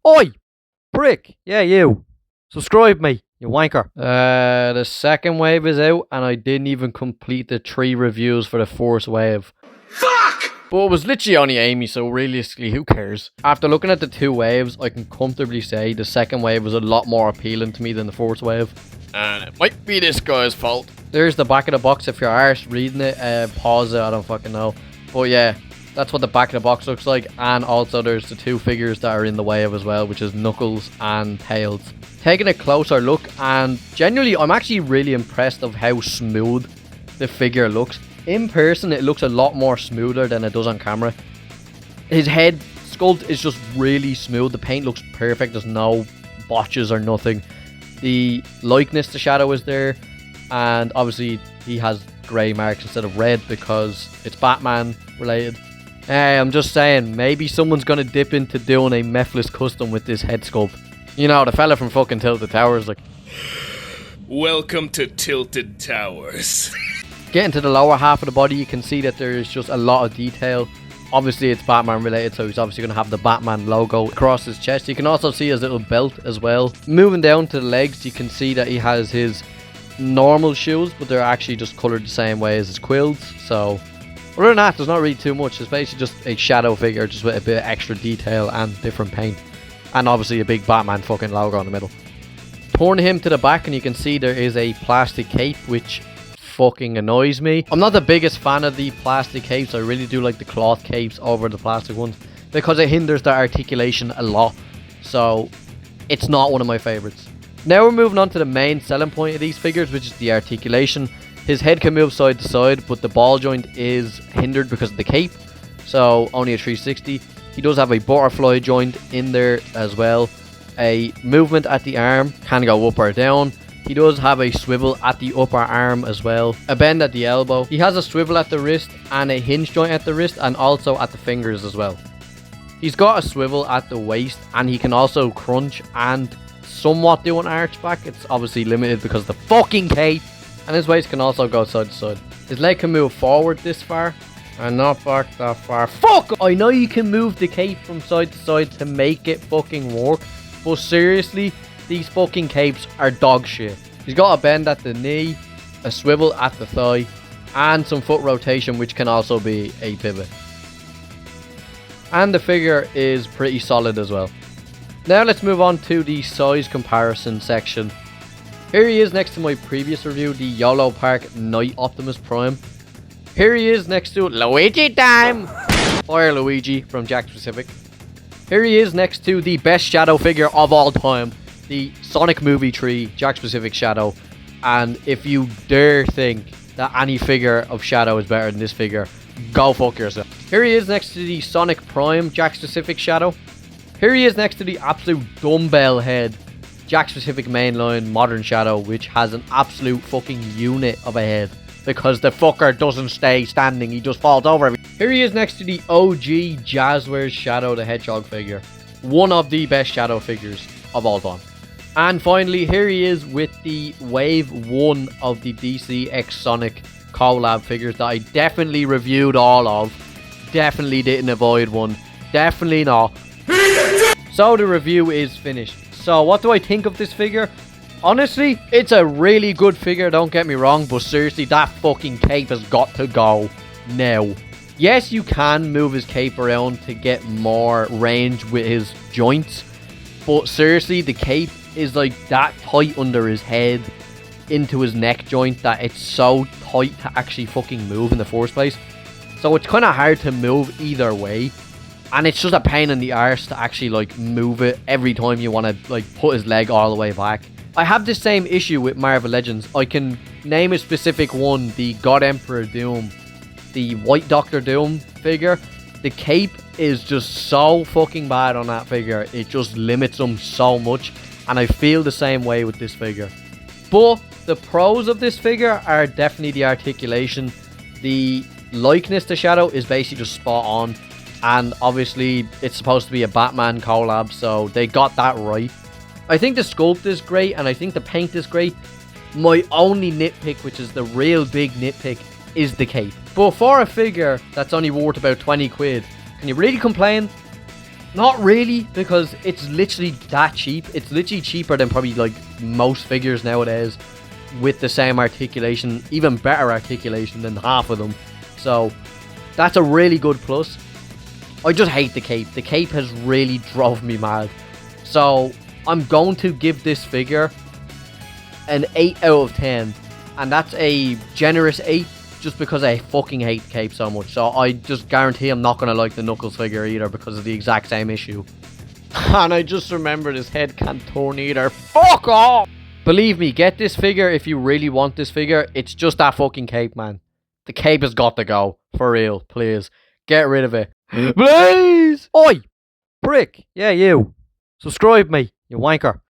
Oi! Prick! Yeah, you. Subscribe me, you wanker. The second wave is out, and I didn't even complete the 3 reviews for the first wave. Fuck! But it was literally only Amy, so realistically, who cares? After looking at the 2 waves, I can comfortably say the second wave was a lot more appealing to me than the first wave. And it might be this guy's fault. There's the back of the box. If you're arse reading it, pause it, I don't fucking know. But yeah, that's what the back of the box looks like. And also there's the 2 figures that are in the wave as well, which is Knuckles and Tails. Taking a closer look, and genuinely I'm actually really impressed of how smooth the figure looks. In person it looks a lot more smoother than it does on camera. His head sculpt is just really smooth. The paint looks perfect. There's no botches or nothing. The likeness to Shadow is there, and obviously he has grey marks instead of red because it's Batman related. Hey, I'm just saying, maybe someone's gonna dip into doing a Mephiles custom with this head sculpt. You know, the fella from fucking Tilted Towers, like. Welcome to Tilted Towers. Getting to the lower half of the body, you can see that there is just a lot of detail. Obviously it's Batman related, so he's obviously going to have the Batman logo across his chest. You can also see his little belt as well. Moving down to the legs, you can see that he has his normal shoes, but they're actually just coloured the same way as his quills. So other than that, there's not really too much. It's basically just a Shadow figure, just with a bit of extra detail and different paint. And obviously a big Batman fucking logo in the middle. Turn him to the back and you can see there is a plastic cape, which fucking annoys me. I'm not the biggest fan of the plastic capes. I really do like the cloth capes over the plastic ones because it hinders the articulation a lot. So it's not one of my favorites. Now we're moving on to the main selling point of these figures, which is the articulation. His head can move side to side, but the ball joint is hindered because of the cape. So only a 360. He does have a butterfly joint in there as well. A movement at the arm, can go up or down. He does have a swivel at the upper arm as well. A bend at the elbow. He has a swivel at the wrist and a hinge joint at the wrist and also at the fingers as well. He's got a swivel at the waist and he can also crunch and somewhat do an arch back. It's obviously limited because of the fucking cape. And his waist can also go side to side. His leg can move forward this far and not back that far. Fuck! I know you can move the cape from side to side to make it fucking work. But seriously, these fucking capes are dog shit. He's got a bend at the knee, a swivel at the thigh, and some foot rotation, which can also be a pivot. And the figure is pretty solid as well. Now let's move on to the size comparison section. Here he is next to my previous review, the YOLO Park Night Optimus Prime. Here he is next to Luigi Time! Or Luigi from Jakks Pacific. Here he is next to the best Shadow figure of all time, the Sonic Movie 3 Jakks Pacific Shadow. And if you dare think that any figure of Shadow is better than this figure, go fuck yourself. Here he is next to the Sonic Prime Jakks Pacific Shadow. Here he is next to the absolute dumbbell head Jakks Pacific Mainline Modern Shadow, which has an absolute fucking unit of a head. Because the fucker doesn't stay standing, he just falls over every. Here he is next to the OG Jazzwares Shadow the Hedgehog figure. One of the best Shadow figures of all time. And finally, here he is with the Wave 1 of the DC X Sonic collab figures that I definitely reviewed all of. Definitely didn't avoid one. Definitely not. So the review is finished. So what do I think of this figure? Honestly, it's a really good figure, don't get me wrong, but seriously, that fucking cape has got to go now. Yes, you can move his cape around to get more range with his joints, but seriously, the cape is like that tight under his head into his neck joint that it's so tight to actually fucking move in the first place. So it's kind of hard to move either way, and it's just a pain in the arse to actually like move it every time you want to like put his leg all the way back. I have the same issue with Marvel Legends. I can name a specific one, the God Emperor Doom, the White Doctor Doom figure. The cape is just so fucking bad on that figure. It just limits him so much, and I feel the same way with this figure. But the pros of this figure are definitely the articulation. The likeness to Shadow is basically just spot on, and obviously it's supposed to be a Batman collab, so they got that right. I think the sculpt is great, and I think the paint is great. My only nitpick, which is the real big nitpick, is the cape. But for a figure that's only worth about 20 quid, can you really complain? Not really, because it's literally that cheap. It's literally cheaper than probably like most figures nowadays with the same articulation, even better articulation than half of them. So that's a really good plus. I just hate the cape. The cape has really drove me mad. So I'm going to give this figure an 8 out of 10. And that's a generous 8 just because I fucking hate the cape so much. So I just guarantee I'm not going to like the Knuckles figure either because of the exact same issue. And I just remembered his head can't turn either. Fuck off! Believe me, get this figure if you really want this figure. It's just that fucking cape, man. The cape has got to go. For real, please. Get rid of it. Please! Oi! Prick! Yeah, you. Subscribe me, you wanker.